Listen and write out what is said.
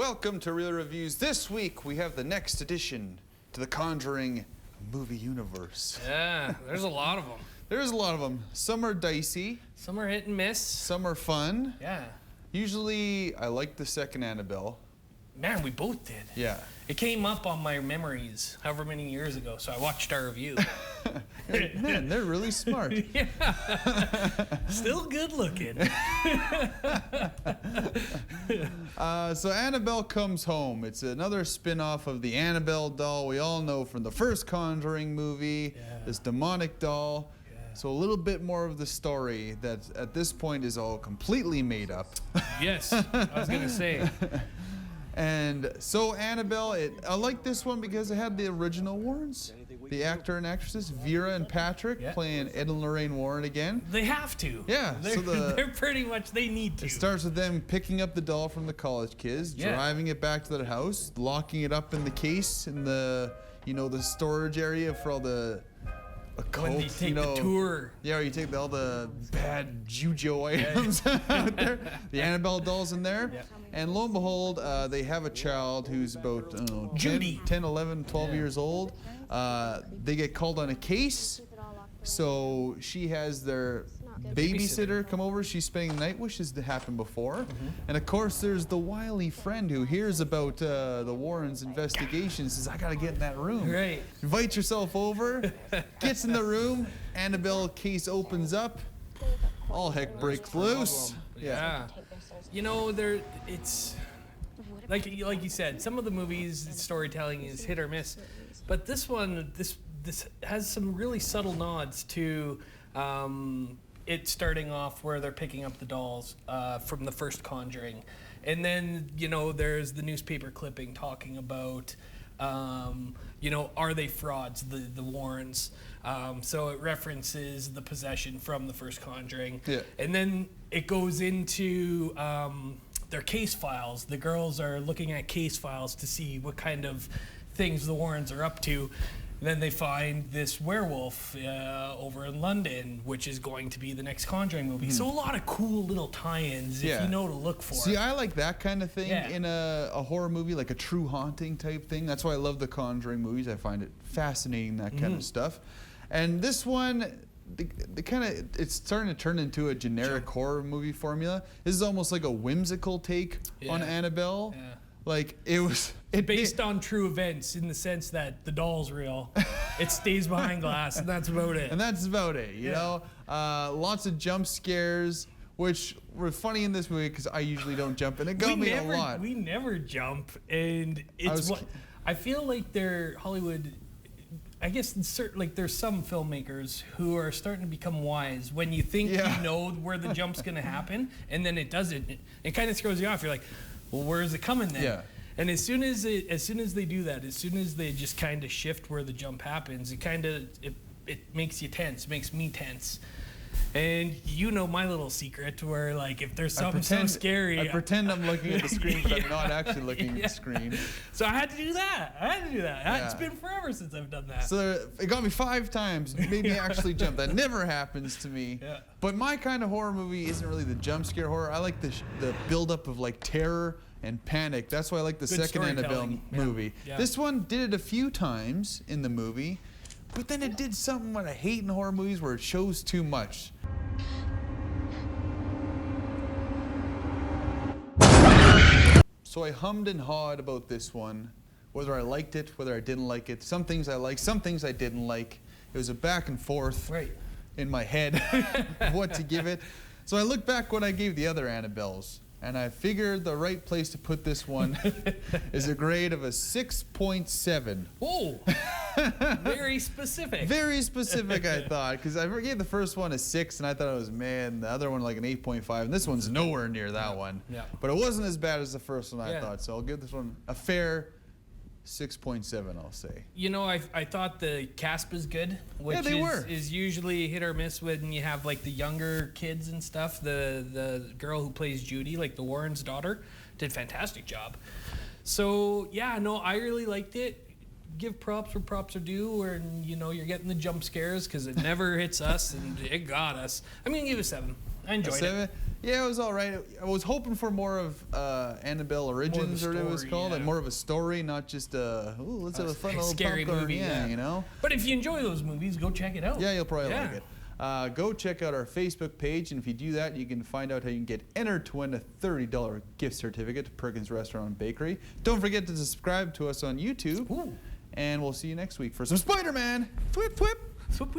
Welcome to Real Reviews. This week we have the next addition to the Conjuring movie universe. Yeah, there's a lot of them. There's a lot of them. Some are dicey. Some are hit and miss. Some are fun. Yeah. Usually I like the second Annabelle. Man, we both did. Yeah. It came up on my memories however many years ago, so I watched our review. Man, they're really smart. Yeah. Still good looking. So Annabelle Comes Home. It's another spin-off of the Annabelle doll we all know from the first Conjuring movie, this demonic doll. So a little bit more of the story that at this point is all completely made up. Yes, I was going to say. And so Annabelle, I like this one because it had the original Warrens. The actor and actresses, Vera and Patrick, playing Ed and Lorraine Warren again. They have to. Yeah. They're pretty much, they need to. It starts with them picking up the doll from the college kids, driving it back to their house, locking it up in the case in the, the storage area for all the occult, when they take the tour. Yeah, or you take all the bad juju items out there. The Annabelle doll's in there. Yeah. And lo and behold, they have a child who's about, 10, 11, 12 years old. They get called on a case. So she has their babysitter come over. She's spending the night, which has happened before. And of course, there's the wily friend who hears about the Warrens' investigation, says, I gotta get in that room. Right. Invites herself over, gets in the room, Annabelle case opens up, all heck breaks loose. Yeah. It's like you said, some of the movies, storytelling is hit or miss. But this one, this has some really subtle nods to it starting off where they're picking up the dolls from the first Conjuring. And then, there's the newspaper clipping talking about, are they frauds, the Warrens? So it references the possession from the first Conjuring. Yeah. And then it goes into their case files. The girls are looking at case files to see what kind of things the Warrens are up to. And then they find this werewolf over in London, which is going to be the next Conjuring movie. So a lot of cool little tie-ins if you know to look for. See, I like that kind of thing in a horror movie, like a true haunting type thing. That's why I love the Conjuring movies. I find it fascinating, that kind of stuff. And this one, it's starting to turn into a generic horror movie formula. This is almost like a whimsical take on Annabelle. Yeah. Like it's based on true events in the sense that the doll's real. It stays behind glass, and that's about it. And that's about it. You know, lots of jump scares, which were funny in this movie because I usually don't jump, and it got me a lot. We never jump, and I feel like they're Hollywood. I guess there's some filmmakers who are starting to become wise. When you think you know where the jump's going to happen, and then it doesn't, it kind of throws you off. You're like, well, where is it coming then? Yeah. And as soon as they do that, as soon as they just kind of shift where the jump happens, it makes you tense, makes me tense. And my little secret where if there's something so scary, I pretend I'm looking at the screen, but I'm not actually looking at the screen. So I had to do that. It's been forever since I've done that. So it got me 5 times, made me actually jump. That never happens to me. Yeah. But my kind of horror movie isn't really the jump scare horror. I like the buildup of terror and panic. That's why I like the second Annabelle movie. Yeah. This one did it a few times in the movie, but then it did something that I hate in horror movies where it shows too much. So I hummed and hawed about this one, whether I liked it, whether I didn't like it. Some things I liked, some things I didn't like. It was a back and forth in my head what to give it. So I looked back what I gave the other Annabelles, and I figured the right place to put this one is a grade of a 6.7. Oh, very specific. Very specific, I thought, because I gave the first one a 6, and I thought it was, the other one like an 8.5, and this one's nowhere near that one. Yeah. But it wasn't as bad as the first one, I thought, so I'll give this one a fair 6.7, I'll say. I thought the cast was good, which is usually hit or miss when you have the younger kids and stuff. The girl who plays Judy, the Warren's daughter, did a fantastic job. So I really liked it. Give props where props are due, and you're getting the jump scares because it never hits us, and it got us. I'm gonna give it a 7. I enjoyed it. Yeah, it was all right. I was hoping for more of Annabelle Origins, or what it was called, like more of a story, not just let's have a fun little scary popcorn, movie. Yeah, you know. But if you enjoy those movies, go check it out. Yeah, you'll probably like it. Go check out our Facebook page, and if you do that, you can find out how you can get entered to win a $30 gift certificate to Perkins Restaurant and Bakery. Don't forget to subscribe to us on YouTube. Ooh. And we'll see you next week for some Spider-Man. Twip, twip. Swoop,